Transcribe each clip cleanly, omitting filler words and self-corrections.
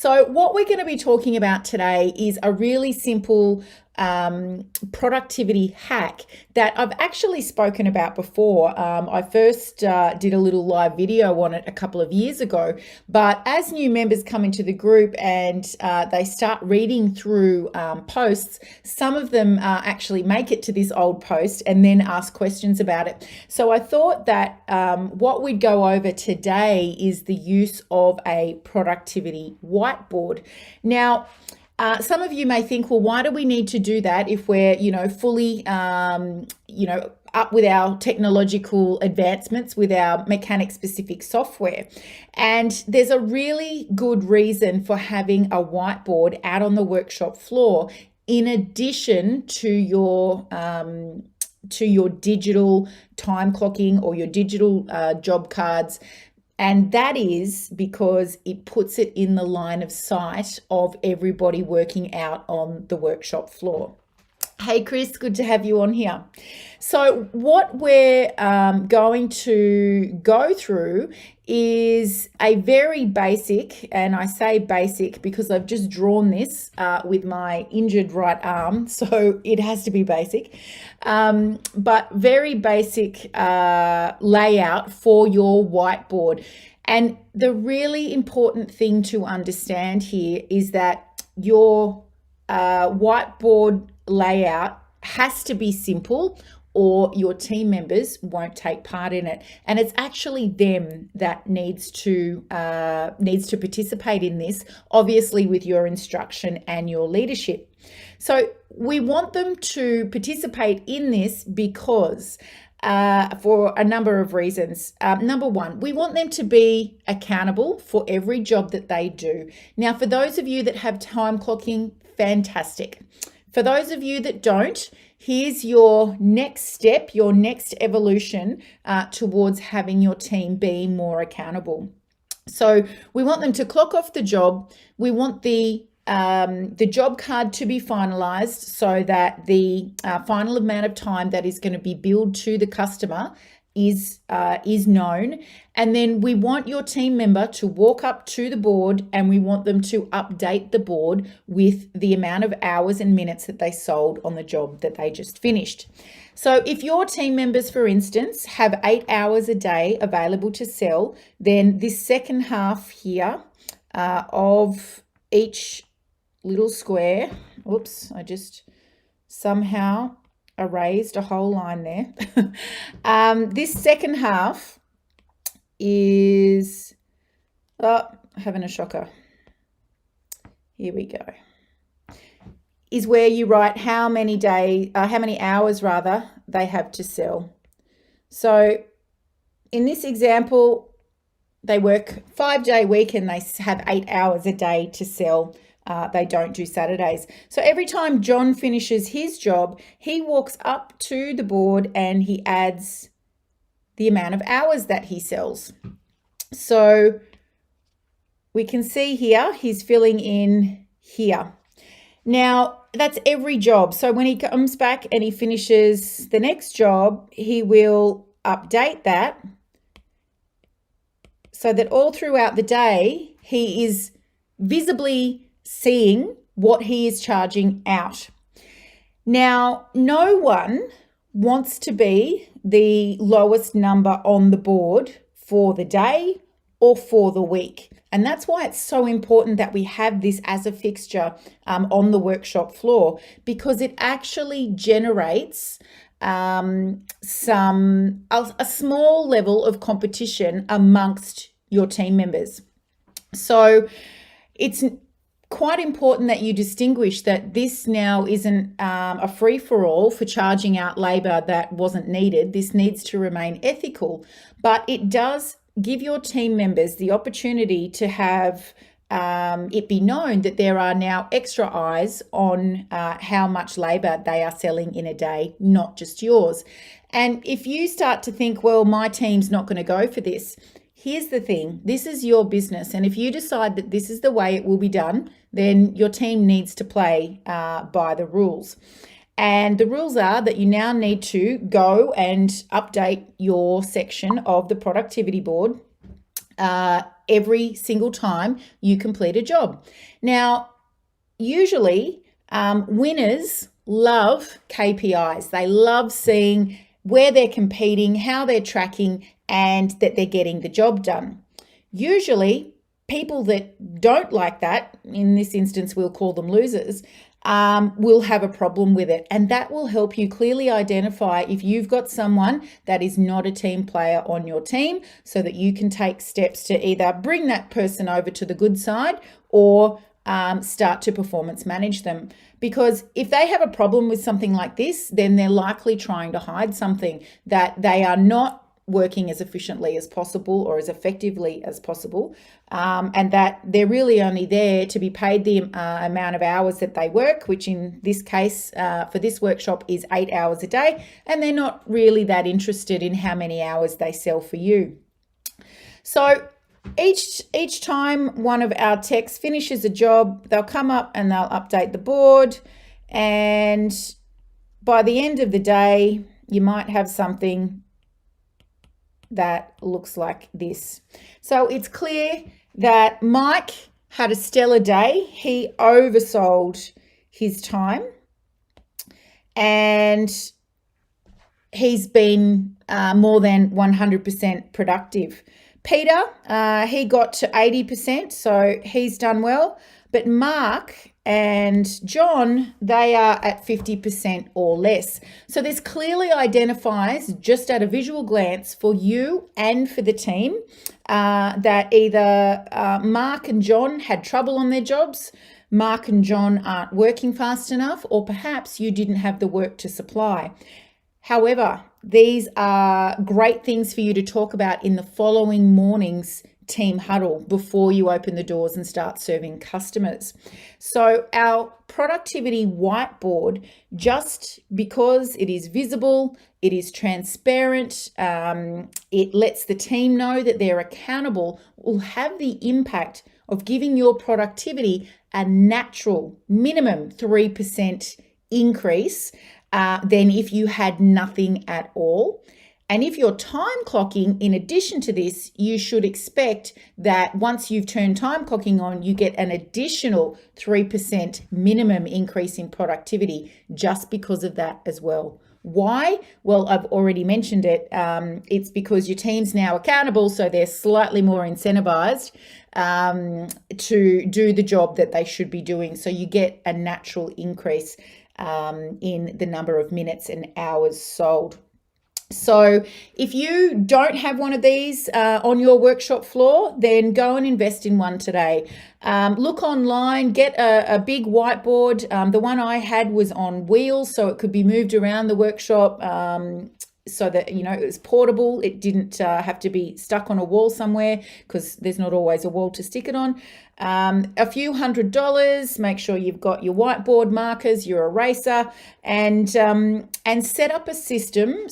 So what we're going to be talking about today is a really simple productivity hack that I've actually spoken about before. I first did a little live video on it a couple of years ago, but as new members come into the group and they start reading through posts, some of them actually make it to this old post and then ask questions about it. So I thought that what we'd go over today is the use of a productivity whiteboard. Now, some of you may think, well, why do we need to do that if we're, fully, up with our technological advancements with our mechanic specific software? And there's a really good reason for having a whiteboard out on the workshop floor in addition to your digital time clocking or your digital job cards. And that is because it puts it in the line of sight of everybody working out on the workshop floor. Hey, Chris, good to have you on here. So what we're going to go through is a very basic, and I say basic because I've just drawn this with my injured right arm, so it has to be basic, but very basic layout for your whiteboard. And the really important thing to understand here is that your whiteboard layout has to be simple or your team members won't take part in it. And it's actually them that needs to participate in this, obviously with your instruction and your leadership. So we want them to participate in this because for a number of reasons. Number one, we want them to be accountable for every job that they do. Now, for those of you that have time clocking, fantastic. For those of you that don't, here's your next step, your next evolution towards having your team being more accountable. So we want them to clock off the job. We want the job card to be finalized so that the final amount of time that is going to be billed to the customer is known. And then we want your team member to walk up to the board and we want them to update the board with the amount of hours and minutes that they sold on the job that they just finished. So if your team members, for instance, have 8 hours a day available to sell, then this second half here of each little square, oops, I just somehow erased a whole line there. This second half is, having a shocker. Here we go. Is where you write how many hours rather they have to sell. So in this example, they work 5-day week and they have 8 hours a day to sell. They don't do Saturdays. So every time John finishes his job, he walks up to the board and he adds the amount of hours that he sells. So we can see here, he's filling in here. Now, that's every job. So when he comes back and he finishes the next job, he will update that so that all throughout the day, he is visibly seeing what he is charging out. Now, no one wants to be the lowest number on the board for the day or for the week. And that's why it's so important that we have this as a fixture on the workshop floor, because it actually generates a small level of competition amongst your team members. So it's quite important that you distinguish that this now isn't a free-for-all for charging out labour that wasn't needed. This needs to remain ethical, but it does give your team members the opportunity to have it be known that there are now extra eyes on how much labour they are selling in a day, not just yours. And if you start to think, well, my team's not going to go for this, here's the thing, this is your business. And if you decide that this is the way it will be done, then your team needs to play by the rules. And the rules are that you now need to go and update your section of the productivity board every single time you complete a job. Now, usually winners love KPIs. They love seeing where they're competing, how they're tracking, and that they're getting the job done. Usually, people that don't like that, in this instance, we'll call them losers, will have a problem with it. And that will help you clearly identify if you've got someone that is not a team player on your team, so that you can take steps to either bring that person over to the good side or start to performance manage them. Because if they have a problem with something like this, then they're likely trying to hide something, that they are not working as efficiently as possible or as effectively as possible, and that they're really only there to be paid the amount of hours that they work, which in this case for this workshop is 8 hours a day, and they're not really that interested in how many hours they sell for you. So each time one of our techs finishes a job, they'll come up and they'll update the board, and by the end of the day, you might have something that looks like this. So it's clear that Mike had a stellar day. He oversold his time, and he's been more than 100% productive. Peter, he got to 80%, so he's done well. But Mark and John, they are at 50% or less. So this clearly identifies, just at a visual glance, for you and for the team, that either Mark and John had trouble on their jobs, Mark and John aren't working fast enough, or perhaps you didn't have the work to supply. However, these are great things for you to talk about in the following morning's team huddle before you open the doors and start serving customers. So our productivity whiteboard, just because it is visible, it is transparent, it lets the team know that they're accountable, will have the impact of giving your productivity a natural minimum 3% increase than if you had nothing at all. And if you're time clocking, in addition to this, you should expect that once you've turned time clocking on, you get an additional 3% minimum increase in productivity just because of that as well. Why? Well, I've already mentioned it. It's because your team's now accountable, so they're slightly more incentivized to do the job that they should be doing. So you get a natural increase in the number of minutes and hours sold. So if you don't have one of these on your workshop floor, then go and invest in one today. Look online, get a big whiteboard. The one I had was on wheels, so it could be moved around the workshop so that, you know, it was portable. It didn't have to be stuck on a wall somewhere, because there's not always a wall to stick it on. A few $100. Make sure you've got your whiteboard markers, your eraser, and set up a system,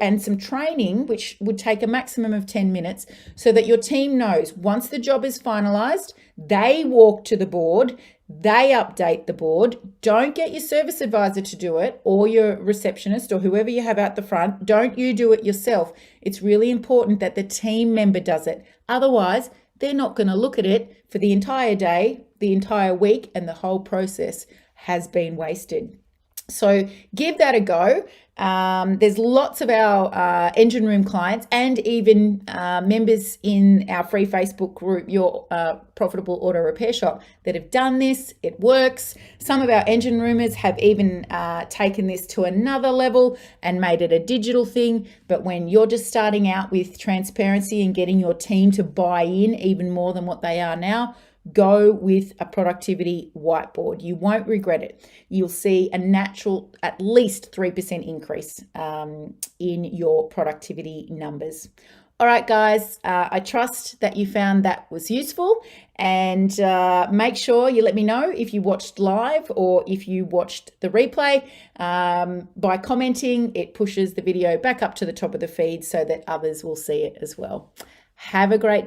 and some training, which would take a maximum of 10 minutes, so that your team knows once the job is finalized, they walk to the board, they update the board. Don't get your service advisor to do it, or your receptionist, or whoever you have out the front. Don't you do it yourself. It's really important that the team member does it. Otherwise, they're not going to look at it for the entire day, the entire week, and the whole process has been wasted. So give that a go. There's lots of our engine room clients, and even members in our free Facebook group, Your Profitable Auto Repair Shop, that have done this. It works. Some of our engine roomers have even taken this to another level and made it a digital thing. But when you're just starting out with transparency and getting your team to buy in even more than what they are now, go with a productivity whiteboard. You won't regret it. You'll see a natural, at least 3% increase in your productivity numbers. All right, guys, I trust that you found that was useful, and make sure you let me know if you watched live or if you watched the replay. By commenting, it pushes the video back up to the top of the feed so that others will see it as well. Have a great day.